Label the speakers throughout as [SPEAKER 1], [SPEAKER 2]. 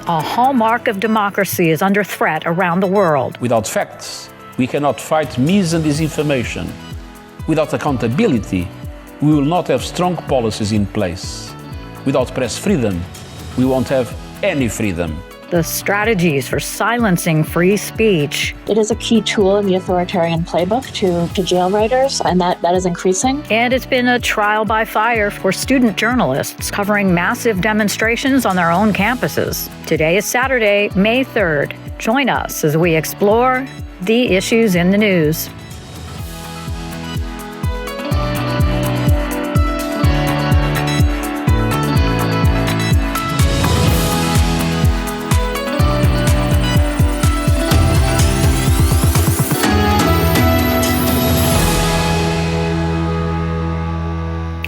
[SPEAKER 1] A hallmark of democracy is under threat around the world.
[SPEAKER 2] Without facts, we cannot fight mis and disinformation. Without accountability, we will not have strong policies in place. Without press freedom, we won't have any freedom.
[SPEAKER 1] The strategies for silencing free speech.
[SPEAKER 3] It is a key tool in the authoritarian playbook to jail writers, and that is increasing.
[SPEAKER 1] And it's been a trial by fire for student journalists covering massive demonstrations on their own campuses. Today is Saturday, May 3rd. Join us as we explore the issues in the news.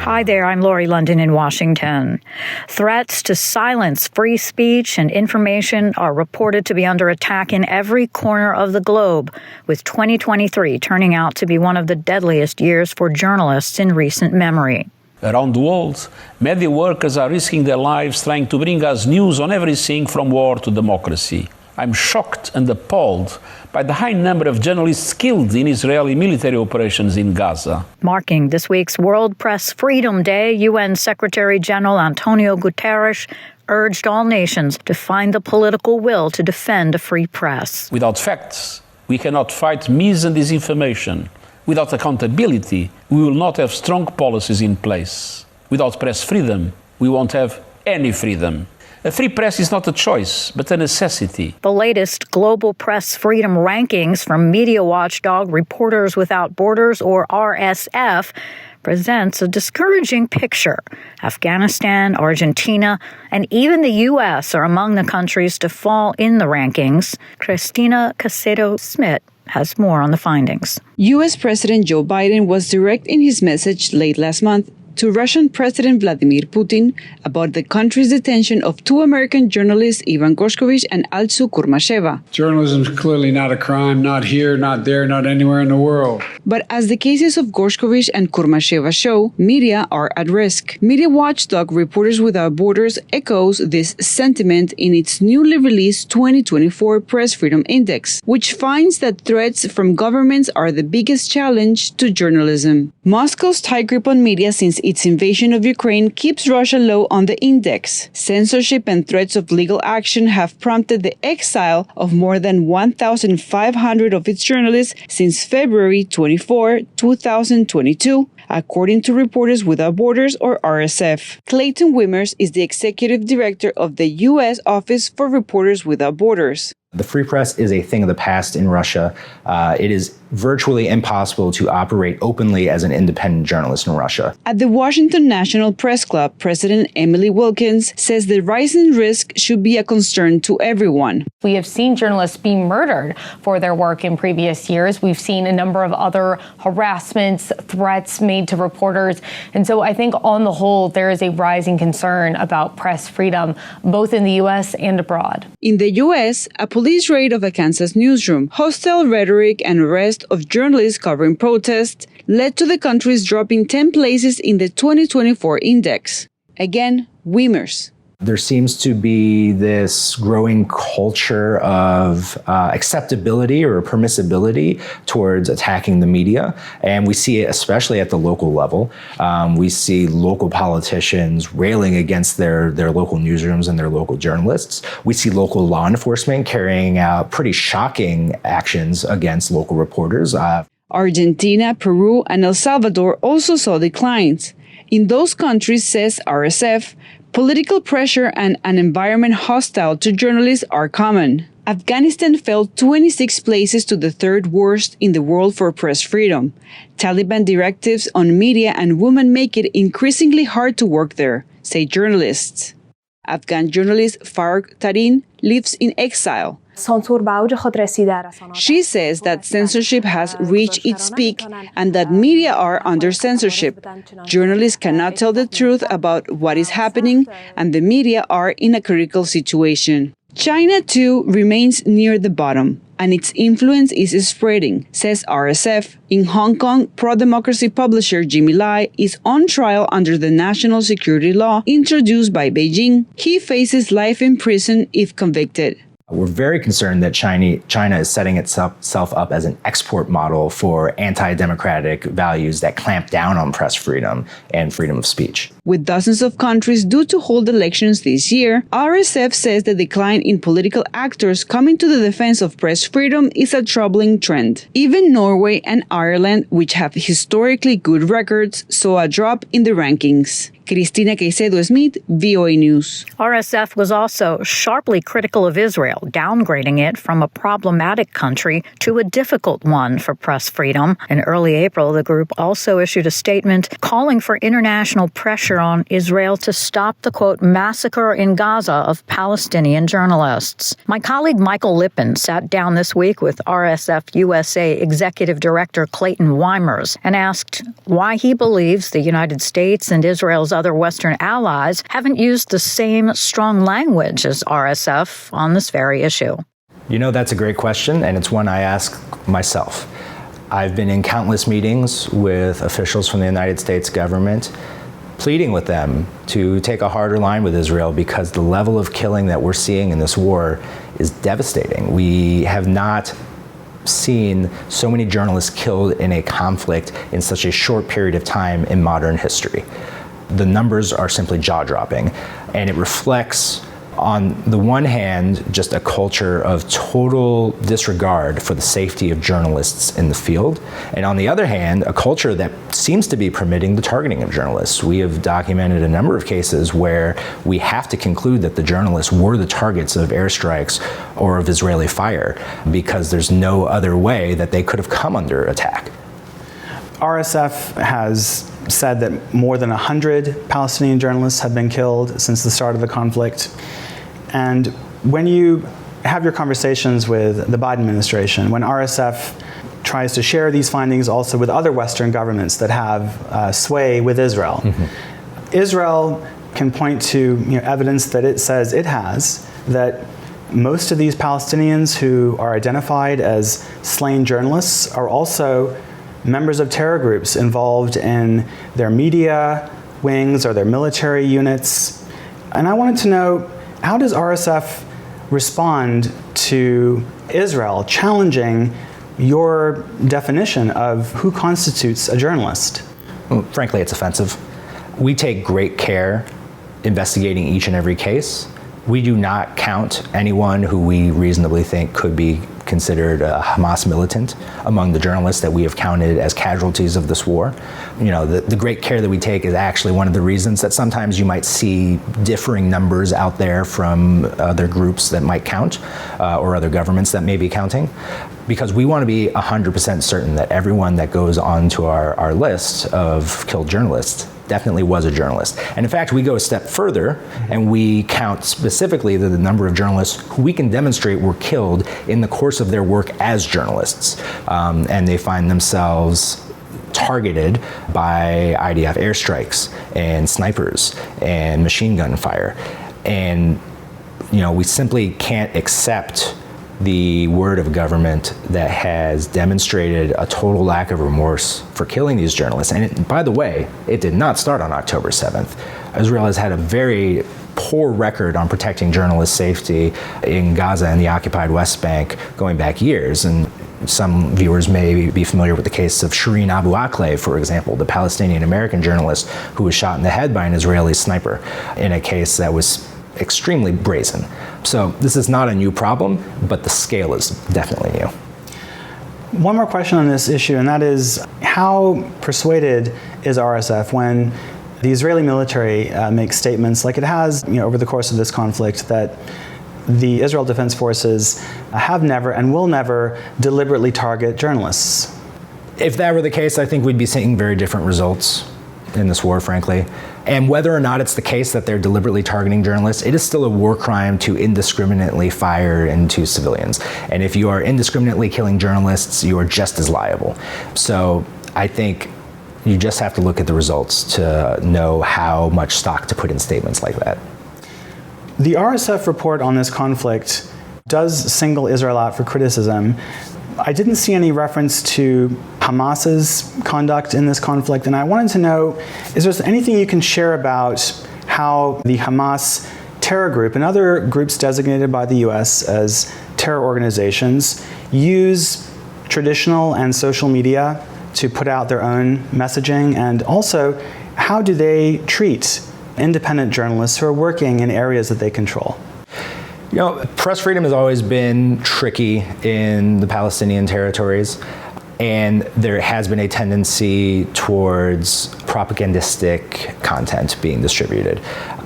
[SPEAKER 1] Hi there, I'm Lori London in Washington. Threats to silence free speech and information are reported to be under attack in every corner of the globe, with 2023 turning out to be one of the deadliest years for journalists in recent memory.
[SPEAKER 2] Around the world, media workers are risking their lives trying to bring us news on everything from war to democracy. I'm shocked and appalled by the high number of journalists killed in Israeli military operations in Gaza.
[SPEAKER 1] Marking this week's World Press Freedom Day, UN Secretary General Antonio Guterres urged all nations to find the political will to defend a free press.
[SPEAKER 2] Without facts, we cannot fight mis and disinformation. Without accountability, we will not have strong policies in place. Without press freedom, we won't have any freedom. A free press is not a choice, but a necessity.
[SPEAKER 1] The latest global press freedom rankings from media watchdog Reporters Without Borders, or RSF, presents a discouraging picture. Afghanistan, Argentina, and even the U.S. are among the countries to fall in the rankings. Christina Casedo-Smith has more on the findings.
[SPEAKER 4] U.S. President Joe Biden was direct in his message late last month to Russian President Vladimir Putin about the country's detention of two American journalists, Ivan Gorshkovich and Alsu Kurmasheva.
[SPEAKER 5] Journalism is clearly not a crime, not here, not there, not anywhere in the world.
[SPEAKER 4] But as the cases of Gorshkovich and Kurmasheva show, media are at risk. Media watchdog Reporters Without Borders echoes this sentiment in its newly released 2024 Press Freedom Index, which finds that threats from governments are the biggest challenge to journalism. Moscow's tight grip on media since its invasion of Ukraine keeps Russia low on the index. Censorship and threats of legal action have prompted the exile of more than 1,500 of its journalists since February 24, 2022, according to Reporters Without Borders, or RSF. Clayton Wimmers is the executive director of the U.S. Office for Reporters Without Borders.
[SPEAKER 6] The free press is a thing of the past in Russia. It is virtually impossible to operate openly as an independent journalist in Russia.
[SPEAKER 4] At the Washington National Press Club, President Emily Wilkins says the rising risk should be a concern to everyone.
[SPEAKER 7] We have seen journalists be murdered for their work in previous years. We've seen a number of other harassments, threats made to reporters. And so I think on the whole, there is a rising concern about press freedom, both in the U.S. and abroad.
[SPEAKER 4] In the U.S., a police raid of a Kansas newsroom, hostile rhetoric, and arrest of journalists covering protests led to the country's dropping 10 places in the 2024 index. Again, Wimmers.
[SPEAKER 6] There seems to be this growing culture of acceptability or permissibility towards attacking the media. And we see it especially at the local level. We see local politicians railing against their local newsrooms and their local journalists. We see local law enforcement carrying out pretty shocking actions against local reporters.
[SPEAKER 4] Argentina, Peru, and El Salvador also saw declines. In those countries, says RSF, political pressure and an environment hostile to journalists are common. Afghanistan fell 26 places to the third worst in the world for press freedom. Taliban directives on media and women make it increasingly hard to work there, say journalists. Afghan journalist Farg Tarin lives in exile. She says that censorship has reached its peak and that media are under censorship. Journalists cannot tell the truth about what is happening, and the media are in a critical situation. China, too, remains near the bottom. and its influence is spreading, says RSF. In Hong Kong, pro-democracy publisher Jimmy Lai is on trial under the national security law introduced by Beijing. He faces life in prison if convicted.
[SPEAKER 6] We're very concerned that China is setting itself up as an export model for anti-democratic values that clamp down on press freedom and freedom of speech.
[SPEAKER 4] With dozens of countries due to hold elections this year, RSF says the decline in political actors coming to the defense of press freedom is a troubling trend. Even Norway and Ireland, which have historically good records, saw a drop in the rankings. Cristina Caicedo-Smith, VOA News.
[SPEAKER 1] RSF was also sharply critical of Israel, downgrading it from a problematic country to a difficult one for press freedom. In early April, the group also issued a statement calling for international pressure on Israel to stop the, quote, massacre in Gaza of Palestinian journalists. My colleague Michael Lippin sat down this week with RSF USA Executive Director Clayton Weimers and asked why he believes the United States and Israel's other Western allies haven't used the same strong language as RSF on this very issue.
[SPEAKER 6] You know, that's a great question, and it's one I ask myself. I've been in countless meetings with officials from the United States government, pleading with them to take a harder line with Israel because the level of killing that we're seeing in this war is devastating. We have not seen so many journalists killed in a conflict in such a short period of time in modern history. The numbers are simply jaw-dropping, and it reflects, on the one hand, just a culture of total disregard for the safety of journalists in the field, and on the other hand, a culture that seems to be permitting the targeting of journalists. We have documented a number of cases where we have to conclude that the journalists were the targets of airstrikes or of Israeli fire because there's no other way that they could have come under attack.
[SPEAKER 8] RSF has said that more than 100 Palestinian journalists have been killed since the start of the conflict. And when you have your conversations with the Biden administration, when RSF tries to share these findings also with other Western governments that have sway with Israel, Israel can point to evidence that it says it has, that most of these Palestinians who are identified as slain journalists are also members of terror groups involved in their media wings or their military units. And I wanted to know, how does RSF respond to Israel challenging your definition of who constitutes a journalist?
[SPEAKER 6] Well, frankly, it's offensive. We take great care investigating each and every case. We do not count anyone who we reasonably think could be considered a Hamas militant among the journalists that we have counted as casualties of this war. The great care that we take is actually one of the reasons that sometimes you might see differing numbers out there from other groups that might count or other governments that may be counting, because we want to be 100% certain that everyone that goes onto our list of killed journalists definitely was a journalist. And in fact, we go a step further and we count specifically the number of journalists who we can demonstrate were killed in the course of their work as journalists. And they find themselves targeted by IDF airstrikes and snipers and machine gun fire. And, we simply can't accept the word of government that has demonstrated a total lack of remorse for killing these journalists. And by the way, it did not start on October 7th. Israel has had a very poor record on protecting journalist safety in Gaza and the occupied West Bank going back years. And some viewers may be familiar with the case of Shireen Abu Akleh, for example, the Palestinian-American journalist who was shot in the head by an Israeli sniper in a case that was extremely brazen. So this is not a new problem, but the scale is definitely new.
[SPEAKER 8] One more question on this issue, and that is, how persuaded is RSF when the Israeli military makes statements like it has over the course of this conflict that the Israel Defense Forces have never and will never deliberately target journalists?
[SPEAKER 6] If that were the case, I think we'd be seeing very different results in this war, frankly. And whether or not it's the case that they're deliberately targeting journalists, it is still a war crime to indiscriminately fire into civilians. And if you are indiscriminately killing journalists, you are just as liable. So I think you just have to look at the results to know how much stock to put in statements like that.
[SPEAKER 8] The RSF report on this conflict does single Israel out for criticism. I didn't see any reference to Hamas's conduct in this conflict, and I wanted to know, is there anything you can share about how the Hamas terror group and other groups designated by the U.S. as terror organizations use traditional and social media to put out their own messaging, and also how do they treat independent journalists who are working in areas that they control?
[SPEAKER 6] You know, press freedom has always been tricky in the Palestinian territories, and there has been a tendency towards propagandistic content being distributed.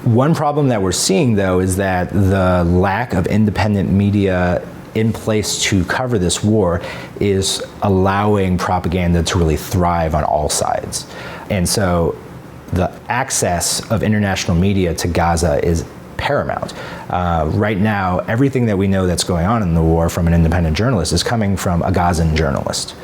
[SPEAKER 6] One problem that we're seeing, though, is that the lack of independent media in place to cover this war is allowing propaganda to really thrive on all sides. And so the access of international media to Gaza is paramount. Right now, everything that we know that's going on in the war from an independent journalist is coming from a Gazan journalist.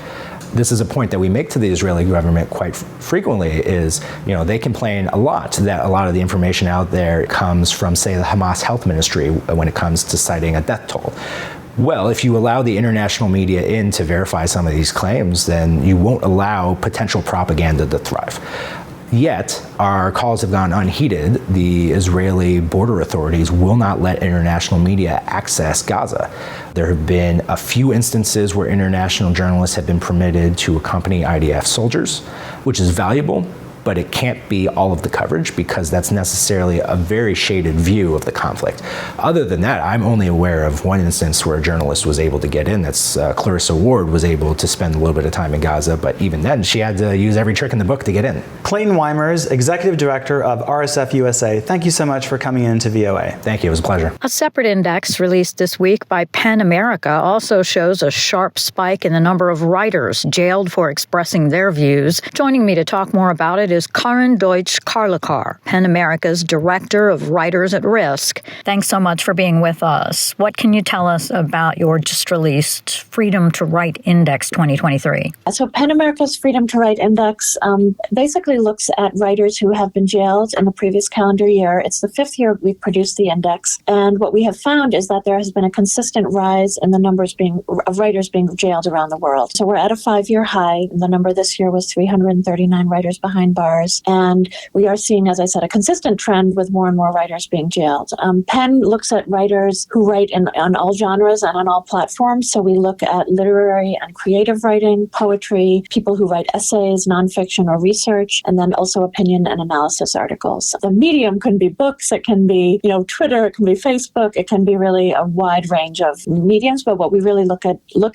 [SPEAKER 6] This is a point that we make to the Israeli government quite frequently is, you know, they complain a lot that a lot of the information out there comes from, say, the Hamas Health Ministry when it comes to citing a death toll. Well, if you allow the international media in to verify some of these claims, then you won't allow potential propaganda to thrive. Yet, our calls have gone unheeded. The Israeli border authorities will not let international media access Gaza. There have been a few instances where international journalists have been permitted to accompany IDF soldiers, which is valuable, but it can't be all of the coverage because that's necessarily a very shaded view of the conflict. Other than that, I'm only aware of one instance where a journalist was able to get in. That's Clarissa Ward was able to spend a little bit of time in Gaza, but even then she had to use every trick in the book to get in.
[SPEAKER 8] Clayton Weimers, Executive Director of RSF USA, thank you so much for coming in to VOA.
[SPEAKER 6] Thank you, it was a pleasure.
[SPEAKER 1] A separate index released this week by PEN America also shows a sharp spike in the number of writers jailed for expressing their views. Joining me to talk more about it is Karin Deutsch-Karlikar, PEN America's Director of Writers at Risk. Thanks so much for being with us. What can you tell us about your just-released Freedom to Write Index 2023?
[SPEAKER 3] So PEN America's Freedom to Write Index basically looks at writers who have been jailed in the previous calendar year. It's the 5th year we've produced the index. And what we have found is that there has been a consistent rise in the numbers of writers being jailed around the world. So we're at a 5-year high. The number this year was 339 writers behind bars. And we are seeing, as I said, a consistent trend with more and more writers being jailed. PEN looks at writers who write on all genres and on all platforms. So we look at literary and creative writing, poetry, people who write essays, nonfiction or research, and then also opinion and analysis articles. The medium can be books, it can be, Twitter, it can be Facebook, it can be really a wide range of mediums. But what we really look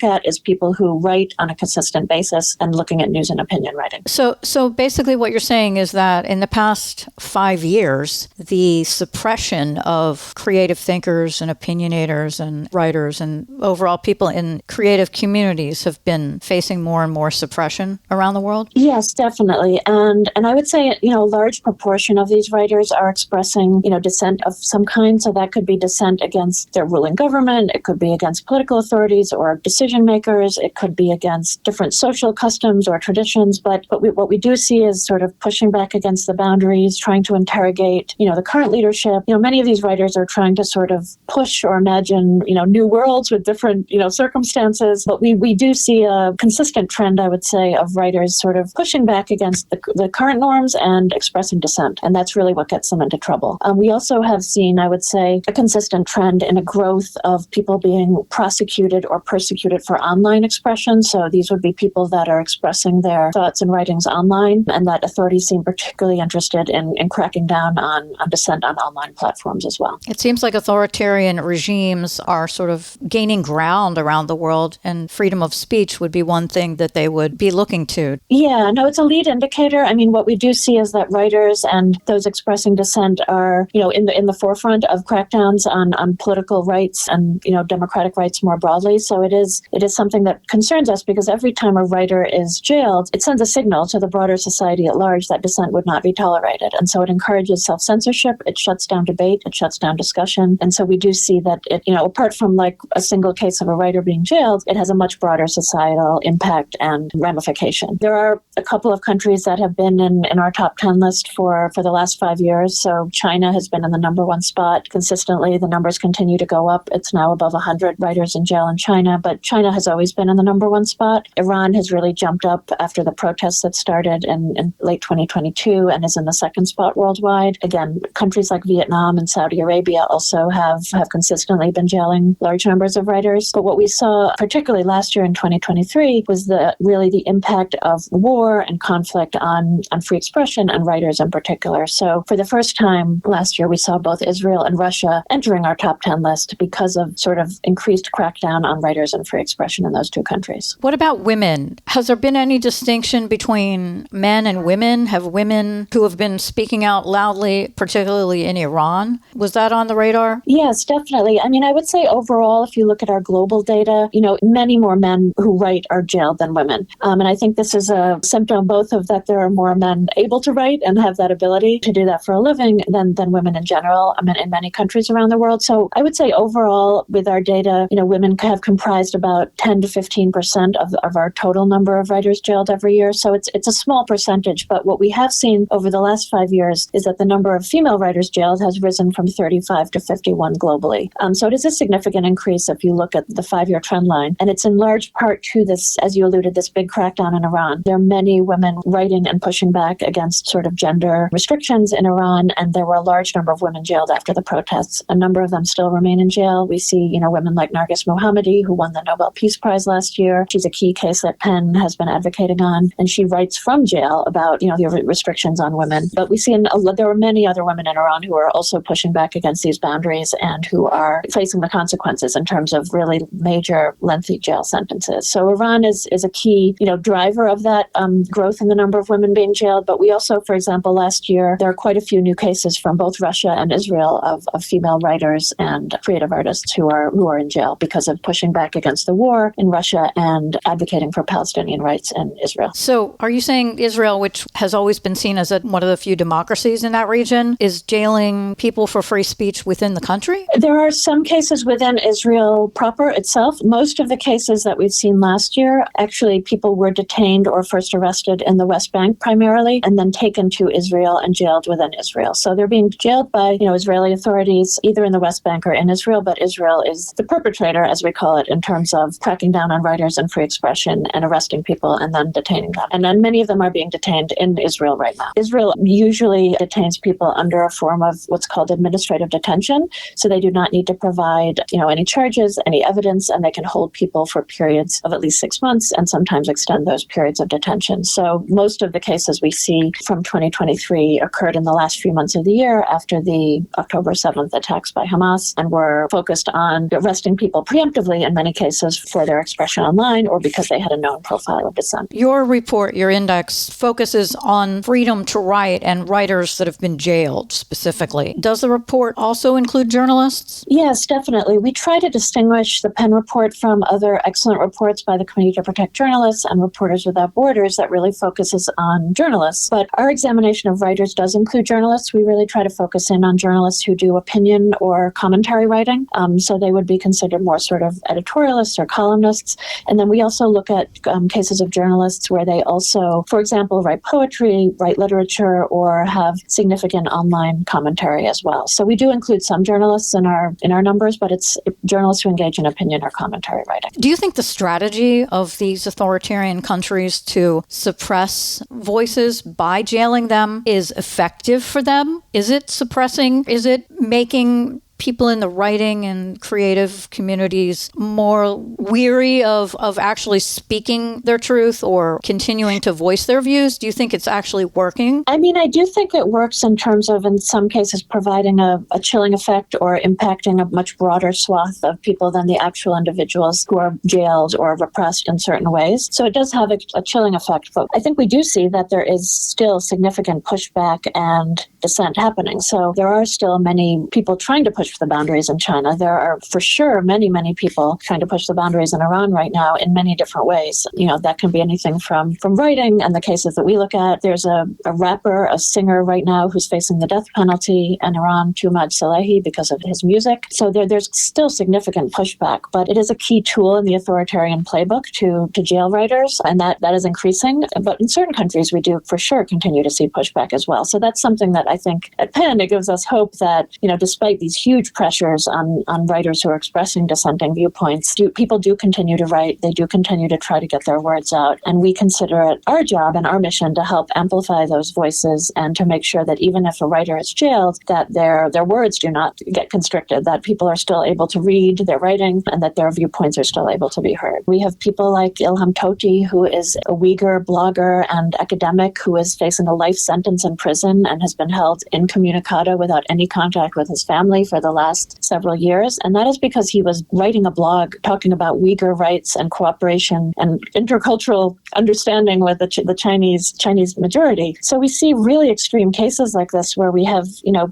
[SPEAKER 3] at is people who write on a consistent basis and looking at news and opinion writing.
[SPEAKER 1] So basically what you're saying is that in the past 5 years, the suppression of creative thinkers and opinionators and writers and overall people in creative communities have been facing more and more suppression around the world?
[SPEAKER 3] Yes, definitely. And I would say, a large proportion of these writers are expressing, dissent of some kind. So that could be dissent against their ruling government. It could be against political authorities or decision makers. It could be against different social customs or traditions. But what we do see is sort of pushing back against the boundaries, trying to interrogate, the current leadership. Many of these writers are trying to sort of push or imagine, new worlds with different, circumstances. But we do see a consistent trend, I would say, of writers sort of pushing back against the current norms and expressing dissent. And that's really what gets them into trouble. We also have seen, I would say, a consistent trend in a growth of people being prosecuted or persecuted for online expression. So these would be people that are expressing their thoughts and writings online, and that authorities seem particularly interested in cracking down on dissent on online platforms as well.
[SPEAKER 1] It seems like authoritarian regimes are sort of gaining ground around the world, and freedom of speech would be one thing that they would be looking to.
[SPEAKER 3] Yeah, no, it's a lead indicator. I mean, what we do see is that writers and those expressing dissent are, in the forefront of crackdowns on political rights and, democratic rights more broadly. So it is something that concerns us, because every time a writer is jailed, it sends a signal to the broader society at large large, that dissent would not be tolerated. And so it encourages self-censorship, it shuts down debate, it shuts down discussion. And so we do see that it, apart from like a single case of a writer being jailed, it has a much broader societal impact and ramification. There are a couple of countries that have been in our top 10 list for the last 5 years. So China has been in the number one spot consistently. The numbers continue to go up. It's now above 100 writers in jail in China, but China has always been in the number one spot. Iran has really jumped up after the protests that started in late 2022 and is in the second spot worldwide. Again, countries like Vietnam and Saudi Arabia also have consistently been jailing large numbers of writers. But what we saw, particularly last year in 2023, was the impact of war and conflict on free expression and writers in particular. So for the first time last year, we saw both Israel and Russia entering our top 10 list because of sort of increased crackdown on writers and free expression in those two countries.
[SPEAKER 1] What about women? Has there been any distinction between men and women? Have women who have been speaking out loudly, particularly in Iran, was that on the radar?
[SPEAKER 3] Yes, definitely. I mean, I would say overall, if you look at our global data, many more men who write are jailed than women. And I think this is a symptom both of that there are more men able to write and have that ability to do that for a living than women in general, in many countries around the world. So I would say overall, with our data, women have comprised about 10 to 15% of our total number of writers jailed every year. So it's a small percentage. But what we have seen over the last 5 years is that the number of female writers jailed has risen from 35 to 51 globally. So it is a significant increase if you look at the 5-year trend line. And it's in large part to this, as you alluded, this big crackdown in Iran. There are many women writing and pushing back against sort of gender restrictions in Iran. And there were a large number of women jailed after the protests. A number of them still remain in jail. We see, women like Narges Mohammadi, who won the Nobel Peace Prize last year. She's a key case that Penn has been advocating on. And she writes from jail about, the restrictions on women. But we see there are many other women in Iran who are also pushing back against these boundaries and who are facing the consequences in terms of really major, lengthy jail sentences. So Iran is a key, driver of that growth in the number of women being jailed. But we also, for example, last year, there are quite a few new cases from both Russia and Israel of female writers and creative artists who are in jail because of pushing back against the war in Russia and advocating for Palestinian rights in Israel.
[SPEAKER 1] So are you saying Israel, which has always been seen as one of the few democracies in that region, is jailing people for free speech within the country?
[SPEAKER 3] There are some cases within Israel proper itself. Most of the cases that we've seen last year, actually people were detained or first arrested in the West Bank primarily, and then taken to Israel and jailed within Israel. So they're being jailed by, Israeli authorities, either in the West Bank or in Israel, but Israel is the perpetrator, as we call it, in terms of cracking down on writers and free expression and arresting people and then detaining them. And then many of them are being detained in Israel right now. Israel usually detains people under a form of what's called administrative detention. So they do not need to provide, any charges, any evidence, and they can hold people for periods of at least 6 months and sometimes extend those periods of detention. So most of the cases we see from 2023 occurred in the last few months of the year after the October 7th attacks by Hamas, and were focused on arresting people preemptively in many cases for their expression online or because they had a known profile of dissent.
[SPEAKER 1] Your report, your index, focuses on freedom to write and writers that have been jailed specifically. Does the report also include journalists?
[SPEAKER 3] Yes, definitely. We try to distinguish the Penn report from other excellent reports by the Committee to Protect Journalists and Reporters Without Borders that really focuses on journalists. But our examination of writers does include journalists. We really try to focus in on journalists who do opinion or commentary writing. So they would be considered more sort of editorialists or columnists. And then we also look at cases of journalists where they also, for example, write poetry, write literature, or have significant online commentary as well. So we do include some journalists in our numbers, but it's journalists who engage in opinion or commentary writing.
[SPEAKER 1] Do you think the strategy of these authoritarian countries to suppress voices by jailing them is effective for them? Is it suppressing? Is it making people in the writing and creative communities more weary of actually speaking their truth or continuing to voice their views? Do you think it's actually working?
[SPEAKER 3] I mean, I do think it works in terms of, in some cases, providing a chilling effect or impacting a much broader swath of people than the actual individuals who are jailed or repressed in certain ways. So it does have a chilling effect. But I think we do see that there is still significant pushback and dissent happening. So there are still many people trying to push push the boundaries in China. There are, for sure, many, many people trying to push the boundaries in Iran right now in many different ways. That can be anything from writing and the cases that we look at. There's a rapper, a singer right now who's facing the death penalty in Iran, Tumad Salehi, because of his music. So there's still significant pushback, but it is a key tool in the authoritarian playbook to jail writers, and that is increasing. But in certain countries, we do for sure continue to see pushback as well. So that's something that I think at Penn, it gives us hope that, despite these huge pressures on writers who are expressing dissenting viewpoints, people do continue to write. They do continue to try to get their words out. And we consider it our job and our mission to help amplify those voices and to make sure that even if a writer is jailed, that their words do not get constricted, that people are still able to read their writing and that their viewpoints are still able to be heard. We have people like Ilham Tohti, who is a Uyghur blogger and academic who is facing a life sentence in prison and has been held incommunicado without any contact with his family for the last several years. And that is because he was writing a blog talking about Uyghur rights and cooperation and intercultural understanding with the Chinese majority. So we see really extreme cases like this where we have,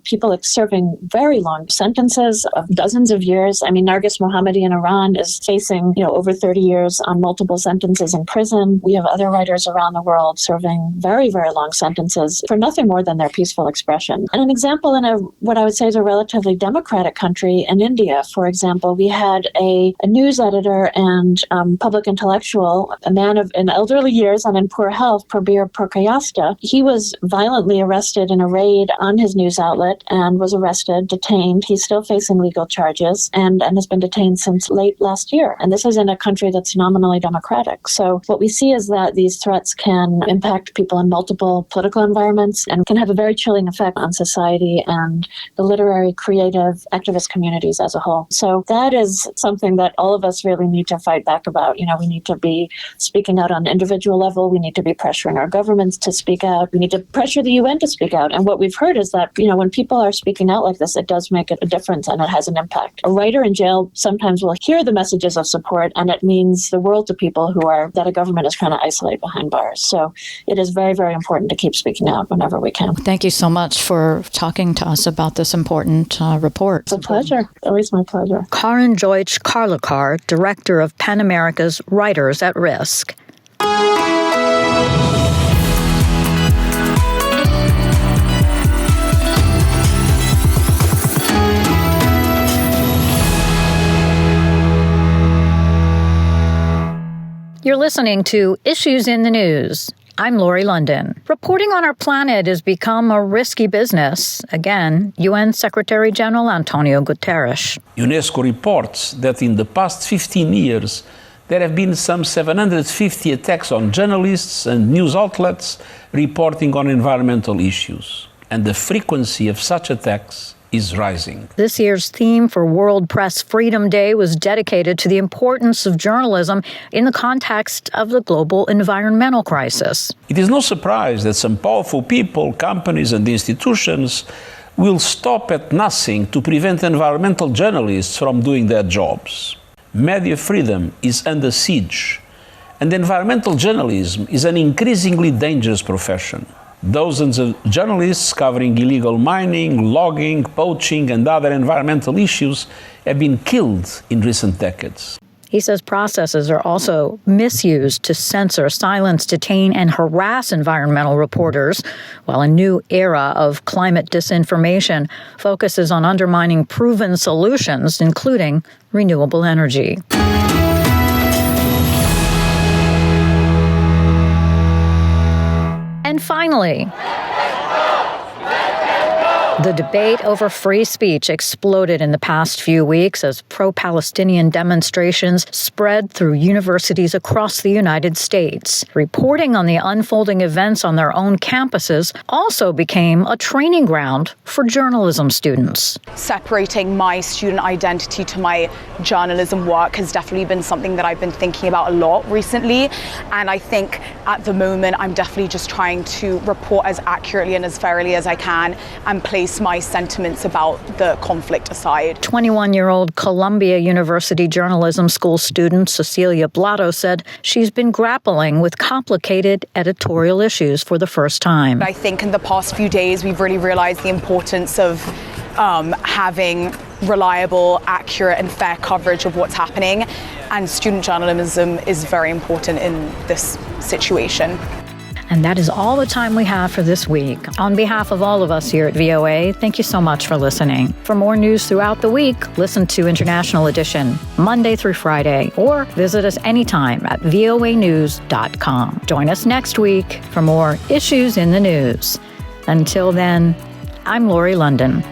[SPEAKER 3] people serving very long sentences of dozens of years. I mean, Nargis Mohammadi in Iran is facing, over 30 years on multiple sentences in prison. We have other writers around the world serving very, very long sentences for nothing more than their peaceful expression. And an example in what I would say is a relatively democratic country, in India, for example, we had a news editor and public intellectual, a man in elderly years and in poor health, Prabir Purkayastha. He was violently arrested in a raid on his news outlet and was arrested, detained. He's still facing legal charges and has been detained since late last year. And this is in a country that's nominally democratic. So what we see is that these threats can impact people in multiple political environments and can have a very chilling effect on society and the literary, creative, activist communities as a whole. So that is something that all of us really need to fight back about. We need to be speaking out on an individual level. We need to be pressuring our governments to speak out. We need to pressure the UN to speak out. And what we've heard is that, when people are speaking out like this, it does make a difference and it has an impact. A writer in jail sometimes will hear the messages of support, and it means the world to people that a government is trying to isolate behind bars. So it is very, very important to keep speaking out whenever we can.
[SPEAKER 1] Thank you so much for talking to us about this important report.
[SPEAKER 3] It's a pleasure. Always my pleasure.
[SPEAKER 1] Karin Joich-Karlekar, Director of PEN America's Writers at Risk. You're listening to Issues in the News. I'm Lori London. Reporting on our planet has become a risky business. Again, UN Secretary General Antonio Guterres.
[SPEAKER 2] UNESCO reports that in the past 15 years, there have been some 750 attacks on journalists and news outlets reporting on environmental issues. And the frequency of such attacks is rising.
[SPEAKER 1] This year's theme for World Press Freedom Day was dedicated to the importance of journalism in the context of the global environmental crisis.
[SPEAKER 2] It is no surprise that some powerful people, companies, and institutions will stop at nothing to prevent environmental journalists from doing their jobs. Media freedom is under siege, and environmental journalism is an increasingly dangerous profession. Dozens of journalists covering illegal mining, logging, poaching, and other environmental issues have been killed in recent decades.
[SPEAKER 1] He says processes are also misused to censor, silence, detain, and harass environmental reporters, while a new era of climate disinformation focuses on undermining proven solutions, including renewable energy. And finally, the debate over free speech exploded in the past few weeks as pro-Palestinian demonstrations spread through universities across the United States. Reporting on the unfolding events on their own campuses also became a training ground for journalism students.
[SPEAKER 9] Separating my student identity to my journalism work has definitely been something that I've been thinking about a lot recently. And I think at the moment, I'm definitely just trying to report as accurately and as fairly as I can and place my sentiments about the conflict aside.
[SPEAKER 1] 21-year-old Columbia University Journalism School student Cecilia Blotto said she's been grappling with complicated editorial issues for the first time.
[SPEAKER 9] I think in the past few days, we've really realized the importance of having reliable, accurate, and fair coverage of what's happening. And student journalism is very important in this situation.
[SPEAKER 1] And that is all the time we have for this week. On behalf of all of us here at VOA, thank you so much for listening. For more news throughout the week, listen to International Edition Monday through Friday, or visit us anytime at voanews.com. Join us next week for more issues in the news. Until then, I'm Lori London.